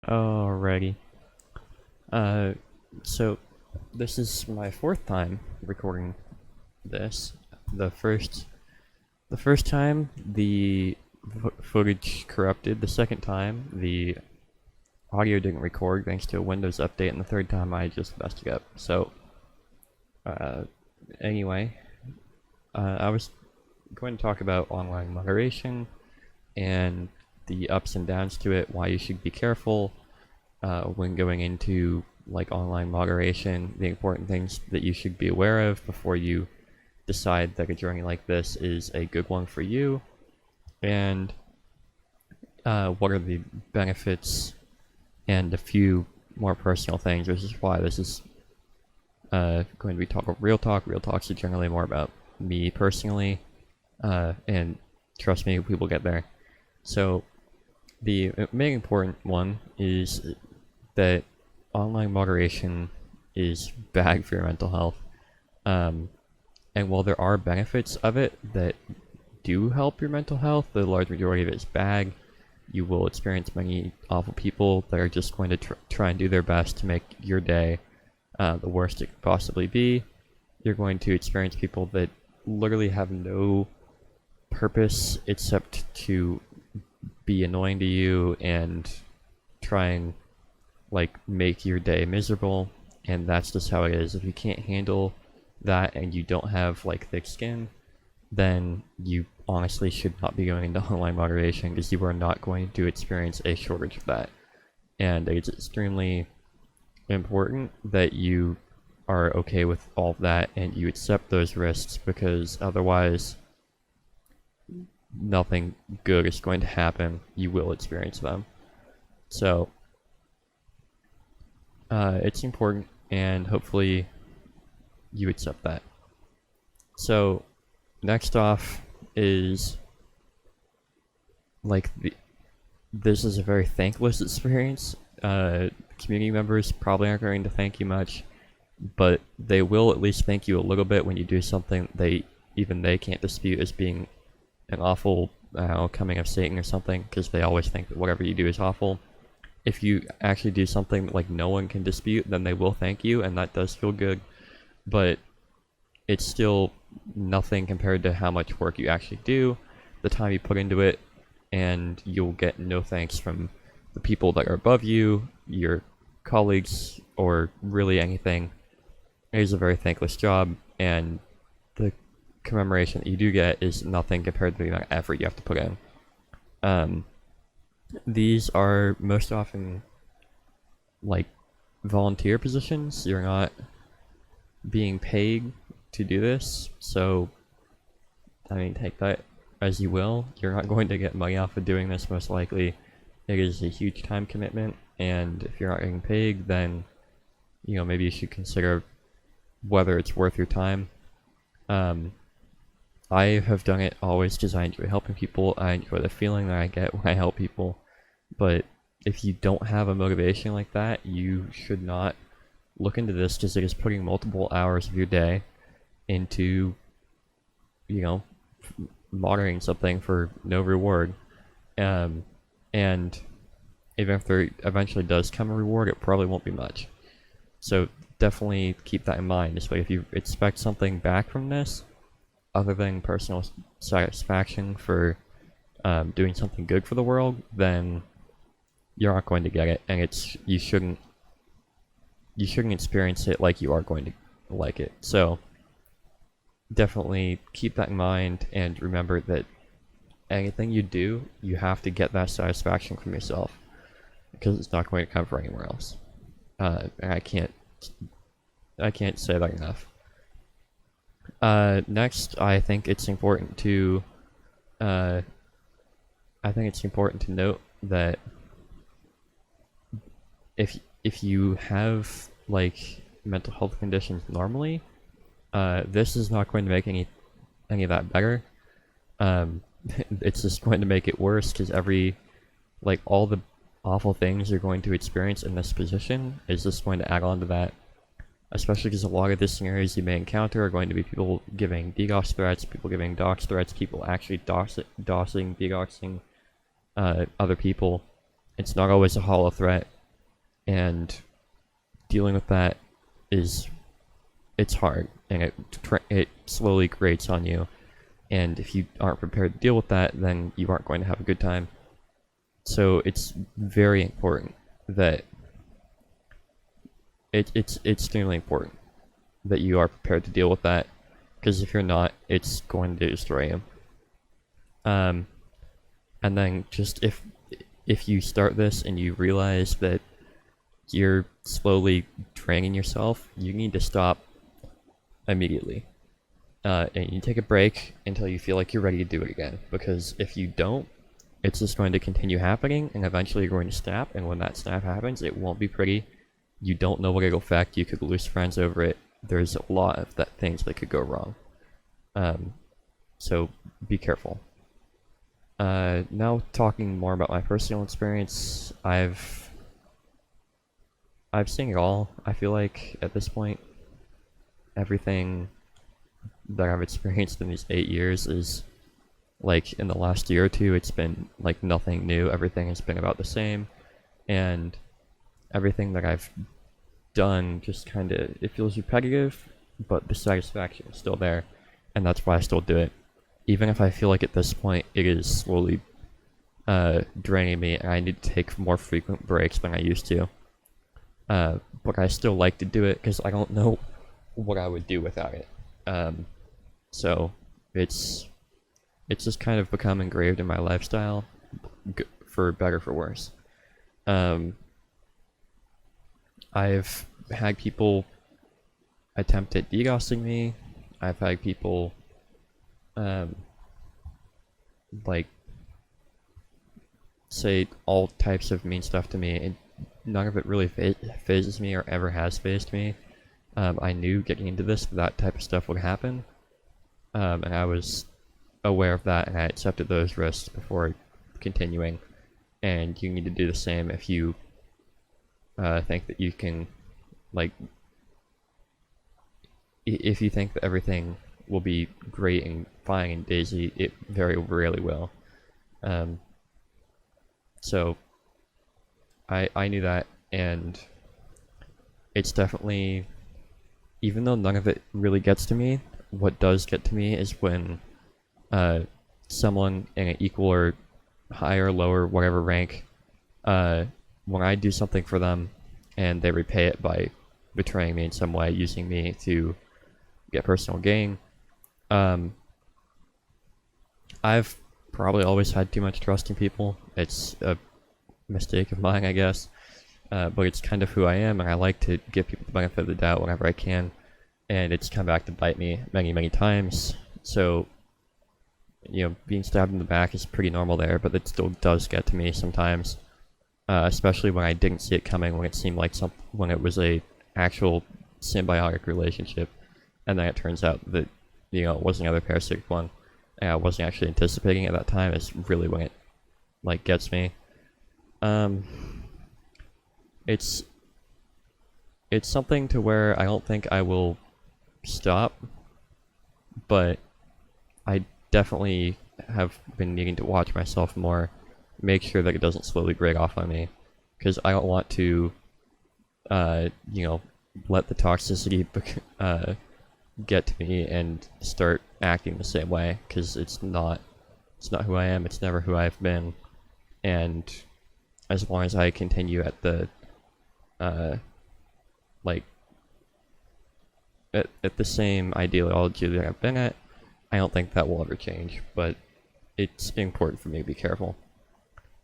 Alrighty. Uh, so this is my fourth time recording this. The first, the first time the footage corrupted. The second time the audio didn't record thanks to a Windows update, and the third time I just messed it up. So, uh, anyway, I was going to talk about online moderation and the ups and downs to it, why you should be careful when going into like online moderation, the important things that you should be aware of before you decide that a journey like this is a good one for you, and what are the benefits, and a few more personal things, which is why this is going to be talk real talk. Real talks are generally more about me personally, and trust me, we will get there. So the main important one is that online moderation is bad for your mental health. And while there are benefits of it that do help your mental health, the large majority of it is bad. You will experience many awful people that are just going to try and do their best to make your day the worst it could possibly be. You're going to experience people that literally have no purpose except to be annoying to you and try and like make your day miserable, and that's just how it is. If you can't handle that and you don't have like thick skin, then you honestly should not be going into online moderation, because you are not going to experience a shortage of that. And it's extremely important that you are okay with all of that and you accept those risks, because otherwise nothing good is going to happen. You will experience them. So it's important, and hopefully you accept that. So next off is like this is a very thankless experience. Community members probably aren't going to thank you much, but they will at least thank you a little bit when you do something even they can't dispute as being an awful coming of Satan or something, because they always think that whatever you do is awful. If you actually do something that like no one can dispute, then they will thank you, and that does feel good, but it's still nothing compared to how much work you actually do, the time you put into it, and you'll get no thanks from the people that are above you, your colleagues, or really anything. It is a very thankless job, and the commemoration that you do get is nothing compared to the amount of effort you have to put in. These are most often like volunteer positions. You're not being paid to do this, so I mean, take that as you will. You're not going to get money off of doing this, most likely. It is a huge time commitment, and if you're not getting paid, then maybe you should consider whether it's worth your time. I have done it always because I enjoy helping people. I enjoy the feeling that I get when I help people. But if you don't have a motivation like that, you should not look into this, because it is putting multiple hours of your day into, monitoring something for no reward. And even if there eventually does come a reward, it probably won't be much. So definitely keep that in mind. This way, if you expect something back from this, other than personal satisfaction for doing something good for the world, then you're not going to get it, and you shouldn't experience it like you are going to like it. So definitely keep that in mind, and remember that anything you do, you have to get that satisfaction from yourself, because it's not going to come from anywhere else. And I can't say that enough. Next, I think it's important to note that if you have like mental health conditions normally, this is not going to make any of that better. It's just going to make it worse, because all the awful things you're going to experience in this position is just going to add on to that. Especially because a lot of the scenarios you may encounter are going to be people giving DDoS threats, people giving dox threats, people actually DDoSing other people. It's not always a hollow threat. and dealing with that it's hard, and it slowly grates on you. And if you aren't prepared to deal with that, then you aren't going to have a good time. So it's very important that it's extremely important that you are prepared to deal with that, because if you're not, it's going to destroy you. And then just if you start this and you realize that you're slowly draining yourself, you need to stop immediately. And you take a break until you feel like you're ready to do it again. Because if you don't, it's just going to continue happening, and eventually you're going to snap, and when that snap happens, it won't be pretty. You don't know what it'll affect. You could lose friends over it. There's a lot of things that could go wrong. So be careful. Now talking more about my personal experience, I've seen it all. I feel like at this point, everything that I've experienced in these 8 years is like in the last year or two, it's been like nothing new. Everything has been about the same, and everything that I've done just kind of, it feels repetitive, but the satisfaction is still there, and that's why I still do it. Even if I feel like at this point it is slowly draining me and I need to take more frequent breaks than I used to. But I still like to do it because I don't know what I would do without it. So it's just kind of become engraved in my lifestyle, for better for worse. I've had people attempt at DDoSing me. I've had people like say all types of mean stuff to me, and none of it really phases me or ever has phased me. I knew getting into this that type of stuff would happen, and I was aware of that, and I accepted those risks before continuing. And you need to do the same if you think that you can, like, if you think that everything will be great and fine in DayZ, it very rarely will. So I knew that, and it's definitely, even though none of it really gets to me, what does get to me is when someone in an equal or higher, lower, whatever rank, when I do something for them and they repay it by betraying me in some way, using me to get personal gain. I've probably always had too much trust in people. It's a mistake of mine, I guess, but it's kind of who I am, and I like to give people the benefit of the doubt whenever I can, and it's come back to bite me many, many times. So, you know, being stabbed in the back is pretty normal there, but it still does get to me sometimes, especially when I didn't see it coming, when it seemed like when it was a actual symbiotic relationship, and then it turns out that, you know, it was another parasitic one, and I wasn't actually anticipating at that time. Is really when it, like, gets me. It's something to where I don't think I will stop, but I definitely have been needing to watch myself more, make sure that it doesn't slowly grate off on me, because I don't want to, you know, let the toxicity get to me and start acting the same way, because it's not who I am. It's never who I've been, and as long as I continue at the like at the same ideology that I've been at, I don't think that will ever change. But it's important for me to be careful.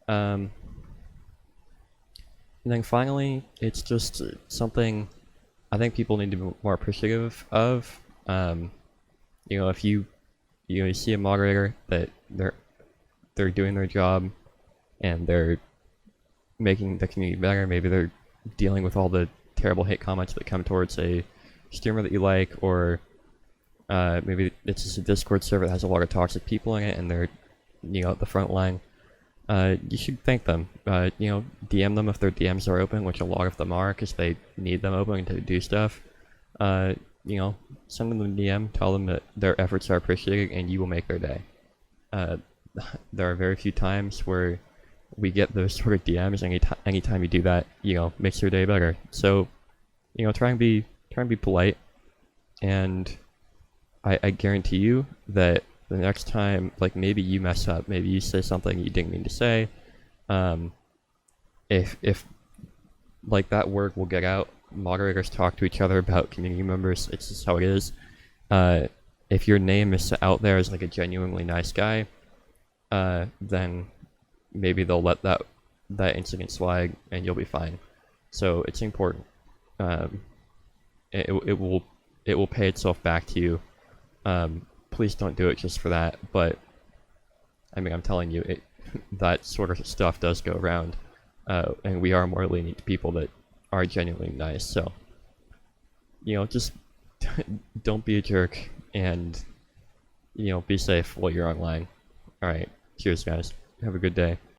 And then finally, it's just something I think people need to be more appreciative of. You know, if you see a moderator that they're doing their job and they're making the community better, maybe they're dealing with all the terrible hate comments that come towards a streamer that you like, or maybe it's just a Discord server that has a lot of toxic people in it and they're, you know, at the front line. You should thank them. You know, DM them if their DMs are open, which a lot of them are, because they need them open to do stuff. You know, send them a DM, tell them that their efforts are appreciated, and you will make their day. There are very few times where we get those sort of DMs anytime you do that, makes your day better. So, try and be polite, and I guarantee you that the next time, like, maybe you mess up, maybe you say something you didn't mean to say, if like that word will get out. Moderators talk to each other about community members. It's just how it is. If your name is out there as like a genuinely nice guy, then maybe they'll let that incident slide and you'll be fine. So it's important. It will pay itself back to you. Please don't do it just for that. But I mean, I'm telling you, that sort of stuff does go around, and we are more lenient to people that are genuinely nice. So, just don't be a jerk, and be safe while you're online. All right, cheers, guys. Have a good day.